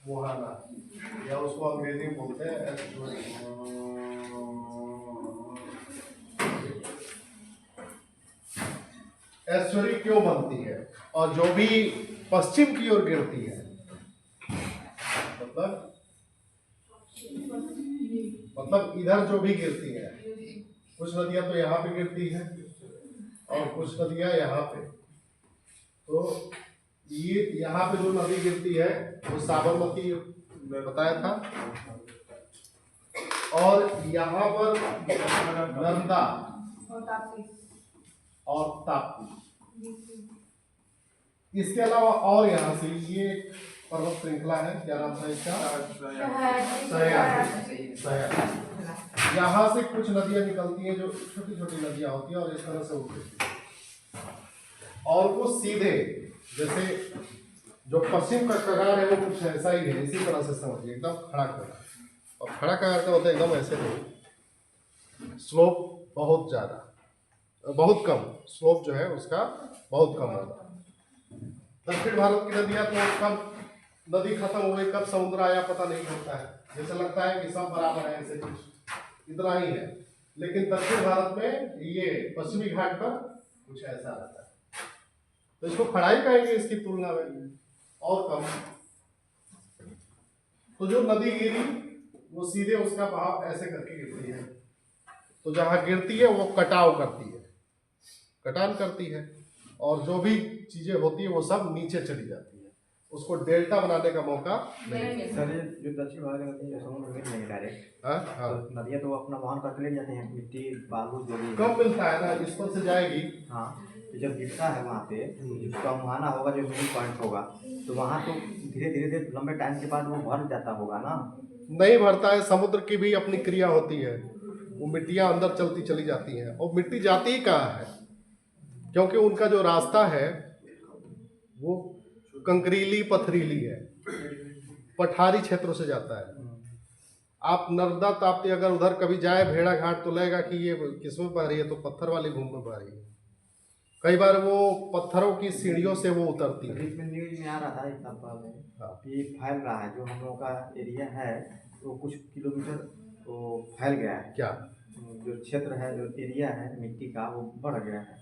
मुहाना, या उसको अंग्रेजी में बोलते हैं एस्चुरी क्यों बनती है। और जो भी पश्चिम की ओर गिरती है, मतलब इधर जो भी गिरती है, कुछ नदियां तो यहाँ पे गिरती है और कुछ नदियां यहाँ पे, तो ये यहाँ पे जो नदी गिरती है वो साबरमती बताया था, और यहाँ पर नर्मदा और ताप्ती। इसके अलावा और यहाँ से ये पर्वत श्रृंखला है, क्या नाम था इसका, सह्याद्री। यहाँ से कुछ नदियां निकलती हैं जो छोटी छोटी नदियां होती हैं और इस तरह से उठती हैं, और वो सीधे, जैसे जो पश्चिम का कगार है वो कुछ ऐसा ही है, इसी तरह से समझिए, एकदम खड़ा कगार। और खड़ा कगार का होता है एकदम ऐसे नहीं, स्लोप बहुत ज़्यादा, बहुत कम स्लोप जो है उसका बहुत कम होता है। दक्षिण भारत की नदियां तो कब नदी खत्म हो गई, कब समुद्र आया पता नहीं होता है, जैसे लगता है कि सब बराबर है, ऐसे कुछ इतना ही है। लेकिन दक्षिण भारत में ये पश्चिमी घाट पर कुछ ऐसा रहता है, तो इसको खड़ाई कहेंगे इसकी तुलना में, और कम। तो जो नदी गिरी वो सीधे उसका बहाव ऐसे करके गिरती है, तो जहां गिरती है वो कटाव करती है, कटान करती है, और जो भी चीजें होती है वो सब नीचे चली जाती है, उसको डेल्टा बनाने का मौका नहीं। सर ये जो दक्षिण भारत में नदी है समुद्र में नहीं डायरेक्ट, हाँ, तो नदियाँ तो अपना वहन करके ले जाते हैं, मिट्टी बालू जो भी कम मिलता है ना, इस पर से जाएगी। हाँ, तो जब गिरता है वहाँ पे जिसका मुहाना होगा, जो मिडिल पॉइंट होगा, तो वहाँ तो धीरे धीरे लंबे टाइम के बाद वो भर जाता होगा ना। नहीं भरता है, समुद्र की भी अपनी क्रिया होती है, वो मिट्टियां अंदर चलती चली जाती हैं, और मिट्टी जाती ही कहाँ है, क्योंकि उनका जो रास्ता है वो कंकरीली पथरीली है, पठारी क्षेत्रों से जाता है। आप नर्मदा ताप्ती अगर उधर कभी जाए भेड़ा घाट, तो लगेगा कि ये किसमें बह रही है, तो पत्थर वाली भूमि में बह रही है। कई बार वो पत्थरों की सीढ़ियों से वो उतरती है। बीच में न्यूज में आ रहा था एक हफ्ता में कि फैल रहा है, जो हम लोगों का एरिया है तो कुछ किलोमीटर तो फैल गया है, क्या जो क्षेत्र है, जो एरिया है मिट्टी का, वो बढ़ गया है।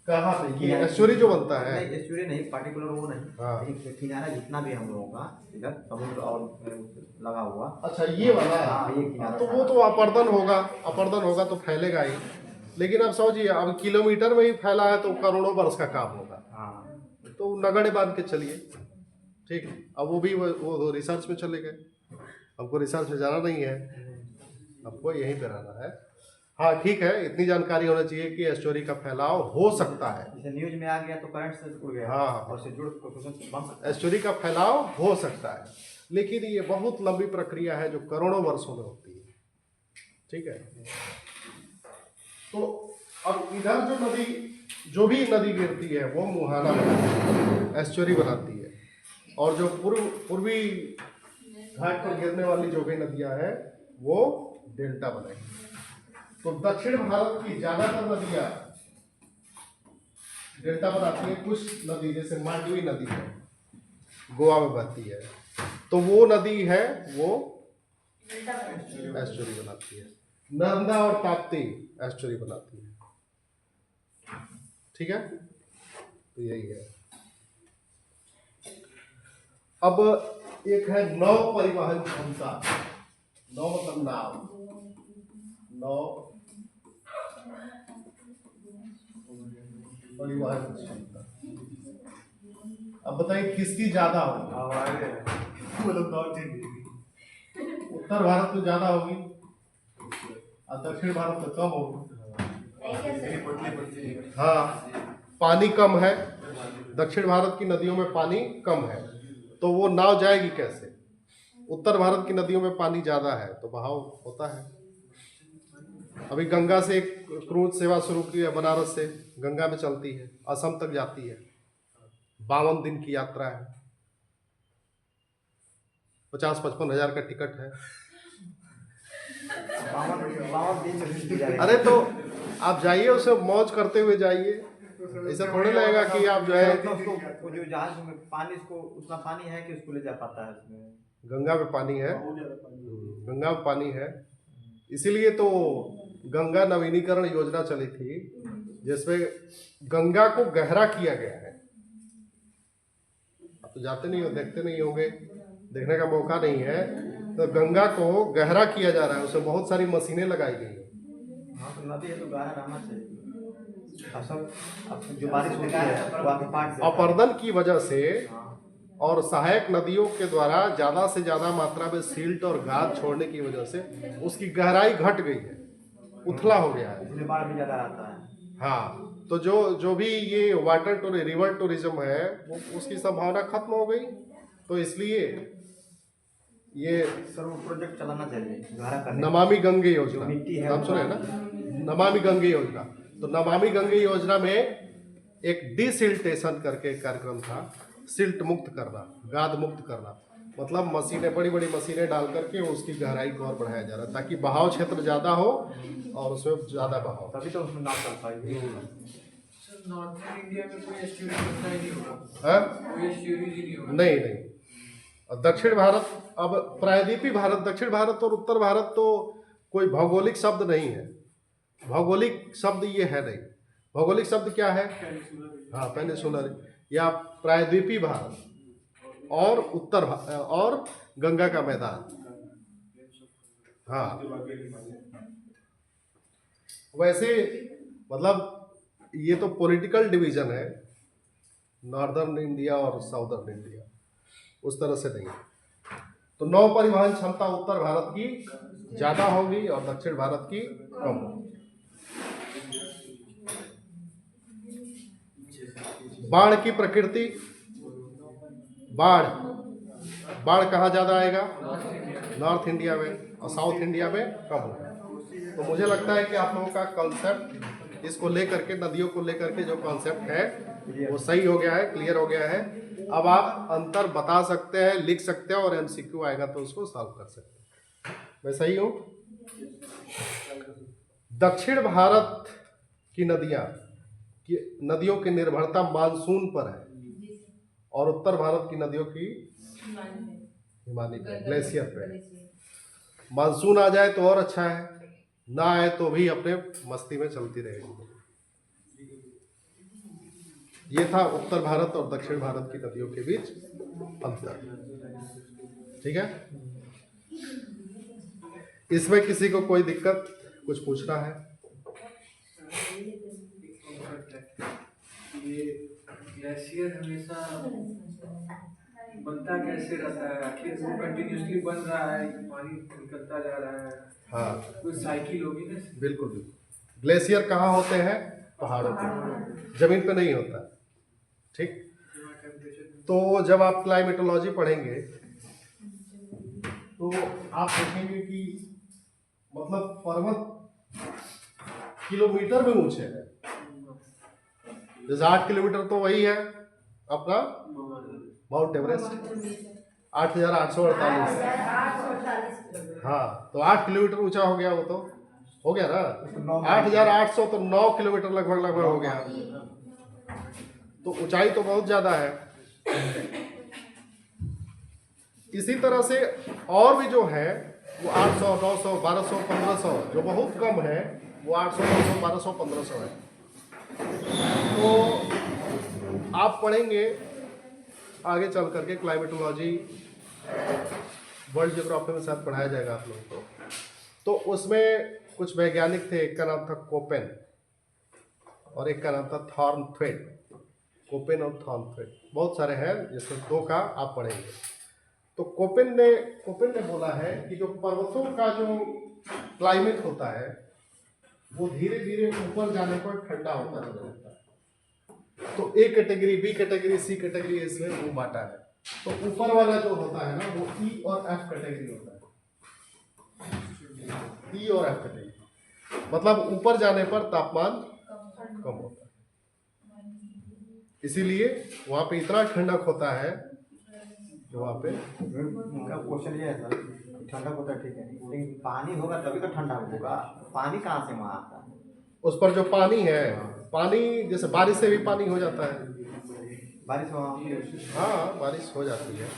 कहाँ पे ये एस्चुरी जो बनता है? नहीं एस्चुरी नहीं, पर्टिकुलर वो नहीं, हाँ। लेकिन किनारा जितना भी हम लोगों का इधर समुद्र और लगा हुआ। अच्छा ये वाला, हाँ ये किनारा, तो वो तो अपर्दन होगा, अपर्दन होगा तो फैलेगा ही, लेकिन अब समझिए अब किलोमीटर में ही फैला है तो करोड़ों वर्ष का काम होगा। हाँ तो नगड़े बांध के चलिए, ठीक। अब वो भी वो रिसर्च में चले गए, हमको रिसर्च में जाना नहीं है, हमको यहीं पे रहना है। हाँ ठीक है, इतनी जानकारी होना चाहिए कि एस्चुरी का फैलाव हो सकता है, जैसे न्यूज में आ गया तो करंट से जुड़ गया। हाँ, और से जुड़ बन सकता है। एस्चुरी का फैलाव हो सकता है, लेकिन ये बहुत लंबी प्रक्रिया है जो करोड़ों वर्षों में होती है, ठीक है। तो अब इधर जो भी नदी गिरती है वो मुहाना बनाती है, एस्चुरी बनाती है, और जो पूर्वी घाट पर गिरने वाली जो भी नदियां हैं वो डेल्टा बनाएंगी। तो दक्षिण भारत की ज्यादातर नदियां डेल्टा बनाती है। कुछ नदी जैसे मांडवी नदी है, गोवा में बहती है, तो वो नदी है वो एस्चुरी बनाती है। नर्मदा और ताप्ती एस्चुरी बनाती है, ठीक है। तो यही है। अब एक है नौ परिवहन क्षमता, नौ मतलब नाव, नौ परिवहन क्षमता। अब बताइए किसकी ज्यादा होगी? उत्तर भारत में ज्यादा होगी और दक्षिण भारत में कम होगी। हाँ, पानी कम है, दक्षिण भारत की नदियों में पानी कम है, तो वो नाव जाएगी कैसे? उत्तर भारत की नदियों में पानी ज्यादा है तो बहाव होता है। अभी गंगा से एक क्रूज सेवा शुरू की है, बनारस से गंगा में चलती है, असम तक जाती है, 52 दिन की यात्रा है, 50-55 हजार का टिकट है। अरे तो आप जाइए, उसे मौज करते हुए जाइए, ऐसा थोड़ी लगेगा कि आप जो है उतना उसको वो जो जहाज में पानी उसको उतना पानी है कि उसको ले जा पाता है उसमें। गंगा में पानी है, गंगा में पानी है, इसीलिए तो गंगा नवीनीकरण योजना चली थी जिसमें गंगा को गहरा किया गया है। आप तो जाते नहीं हो, देखते नहीं होंगे, देखने का मौका नहीं है, तो गंगा को गहरा किया जा रहा है, उसमें बहुत सारी मशीनें लगाई गई हैं। हाँ तो नदी है तो गहरा रहना चाहिए। असल अब जो बारिश होती है वो आके पाट देता है। अपर्दन की वजह से हाँ। और सहायक नदियों के द्वारा ज़्यादा से ज़्यादा मात्रा में सिल्ट और गाद छोड़ने की वजह से उसकी गहराई घट गई है, उथला हो गया है। इसलिए बाढ़ भी ज़्यादा आता है। हाँ, तो जो भी ये वाटर रिवर टूरिज्म है वो उसकी संभावना खत्म हो गई, तो इसलिए ये सर वो प्रोजेक्ट चलाना चाहिए गहरा करने। नमामि गंगे योजना, मिट्टी है नाम सुने ना, नमामि गंगे योजना। तो नमामि गंगे योजना में एक डिसिल्टेशन करके कार्यक्रम था, सिल्ट मुक्त करना, गाद मुक्त करना, मतलब मशीनें, बड़ी बड़ी मशीनें डाल करके उसकी गहराई को और बढ़ाया जा रहा है ताकि बहाव क्षेत्र ज़्यादा हो और उसमें ज़्यादा बहाव। तभी तो उसमें नाव चल पाएगी। नॉर्थ इंडिया में कोई एस्ट्यूरीज उतना ही नहीं होगा, हाँ? कोई एस्ट्यूरीज ही नहीं होगा। नहीं नहीं, और दक्षिण भारत, अब प्रायद्वीपीय भारत, दक्षिण भारत और उत्तर भारत तो कोई भौगोलिक शब्द नहीं है, भौगोलिक शब्द ये है नहीं। भौगोलिक शब्द क्या है? हाँ, पेनिसुलर या प्रायद्वीपीय भारत और उत्तर और गंगा का मैदान। हाँ, वैसे मतलब ये तो पॉलिटिकल डिवीजन है, नॉर्दर्न इंडिया और साउदर्न इंडिया, उस तरह से नहीं। तो नौ परिवहन क्षमता उत्तर भारत की ज़्यादा होगी और दक्षिण भारत की कम होगी। बाढ़ की प्रकृति, बाढ़ कहाँ ज़्यादा आएगा? नॉर्थ इंडिया में, और साउथ इंडिया में कम होगा। तो मुझे लगता है कि आप लोगों का कॉन्सेप्ट इसको लेकर के, नदियों को लेकर के जो कॉन्सेप्ट है वो सही हो गया है, क्लियर हो गया है। अब आप अंतर बता सकते हैं, लिख सकते हैं, और एमसीक्यू आएगा तो उसको सॉल्व कर सकते हैं। मैं सही हूँ? दक्षिण भारत की नदियों की निर्भरता मानसून पर है और उत्तर भारत की नदियों की हिमालय पे, ग्लेशियर पे। मानसून आ जाए तो और अच्छा है, ना आए तो भी अपने मस्ती में चलती रहेगी। ये था उत्तर भारत और दक्षिण भारत की नदियों के बीच अंतर। ठीक है, इसमें किसी को कोई दिक्कत, कुछ पूछना है? ये ग्लेशियर हमेशा बनता कैसे रहता है? आखिर वो कंटिन्यूसली बन रहा है, पानी निकलता जा रहा है? हाँ, कोई साइकिल होगी ना? बिल्कुल बिल्कुल। ग्लेशियर कहाँ होते हैं? पहाड़ों पे, जमीन पे नहीं होता। ठीक, तो जब आप क्लाइमेटोलॉजी पढ़ेंगे तो आप देखेंगे कि मतलब पर्वत किलोमीटर में ऊंचे हैं। जैसे 8 किलोमीटर तो वही है अपना माउंट एवरेस्ट, 8,848। हाँ, तो 8 किलोमीटर ऊंचा हो गया, वो तो हो गया ना। 8,800 तो 9 किलोमीटर लगभग हो गया, तो ऊंचाई तो बहुत ज़्यादा है। इसी तरह से और भी जो है वो 800, 900, 1200, 1500, जो बहुत कम है वो 800, 900, 1200, 1500 है। तो आप पढ़ेंगे आगे चल करके क्लाइमेटोलॉजी, वर्ल्ड ज्योग्राफी में शायद पढ़ाया जाएगा आप लोगों को। तो उसमें कुछ वैज्ञानिक थे, एक का नाम था कोपेन और एक का नाम था थॉर्नथ्वेट। कोपेन और थॉर्नथ्वेट, बहुत सारे हैं जिसमें 2 का आप पढ़ेंगे। तो कोपेन ने बोला है कि जो पर्वतों का जो क्लाइमेट होता है वो धीरे धीरे ऊपर जाने पर ठंडा होता चला जाता है। तो A category, B category, C category इसमें वो बांटा है। तो ऊपर वाला जो होता है ना वो ई और एफ कैटेगरी होता है। ई और एफ कैटेगरी मतलब ऊपर जाने पर तापमान कम होता है, इसीलिए वहाँ पे इतना ठंडक होता है जो वहाँ पे। उनका क्वेश्चन ये है सर, ठंडा होता है ठीक है, लेकिन पानी होगा तभी तो ठंडा होगा। पानी कहाँ से वहाँ आता है? उस पर जो पानी है पानी जैसे बारिश से भी पानी हो जाता है। बारिश वहाँ हाँ, बारिश हो जाती है।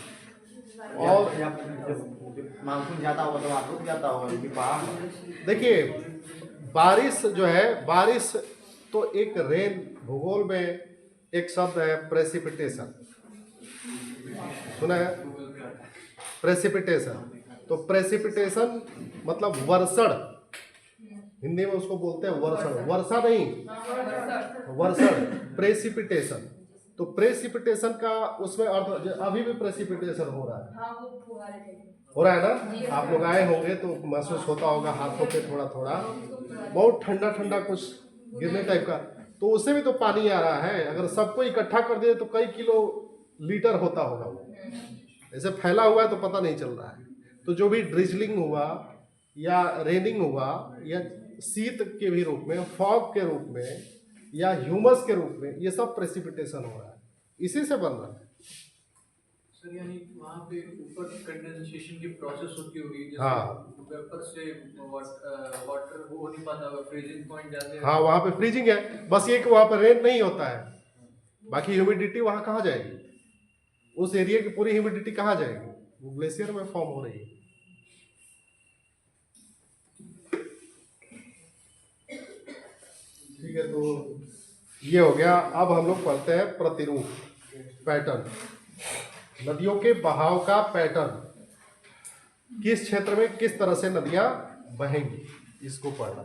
और और जब मानसून जाता होगा तो वहाँ रुक जाता होगा क्योंकि पहाड़। देखिए, बारिश जो है, बारिश तो एक रेन, भूगोल में एक शब्द है प्रेसिपिटेशन, सुना है? प्रेसिपिटेशन। तो प्रेसिपिटेशन मतलब वर्षण, हिंदी में उसको बोलते हैं वर्षण, वर्षा नहीं, वर्षण, प्रेसिपिटेशन। तो प्रेसिपिटेशन का उसमें अर्थ, अभी भी प्रेसिपिटेशन हो रहा है, हो रहा है ना? आप लोग आए होंगे तो महसूस होता होगा हाथों पे थोड़ा थोड़ा बहुत ठंडा ठंडा कुछ गिरने टाइप का। तो उससे भी तो पानी आ रहा है। अगर सबको इकट्ठा कर दे तो कई किलो लीटर होता होगा वो, ऐसे फैला हुआ है तो पता नहीं चल रहा है। तो जो भी ड्रिजलिंग हुआ या रेनिंग हुआ या शीत के भी रूप में, फॉग के रूप में या ह्यूमस के रूप में, ये सब प्रेसिपिटेशन हो रहा है, इसी से बन रहा है। सर यानी वहाँ पे ऊपर कंडेंसेशन की प्रोसेस होती होगी, जैसे हाँ। वेपर से वाटर हो नहीं पाता होगा, फ्रीजिंग पॉइंट जाते हैं। हाँ, वहाँ पे फ्रीजिंग है, बस ये कि वहाँ पर रेन नहीं होता है। बाकी ह्यूमिडिटी वहाँ कहाँ जाएगी? उस एरिया की पूरी ह्यूमिडिटी कहाँ जाएगी? वो ग्लेशियर में फॉर्म हो रही है। ठीक है, तो ये हो गया। अब हम लोग पढ़ते हैं प्रतिरूप, पैटर्न, नदियों के बहाव का पैटर्न, किस क्षेत्र में किस तरह से नदियां बहेंगी, इसको पढ़ना।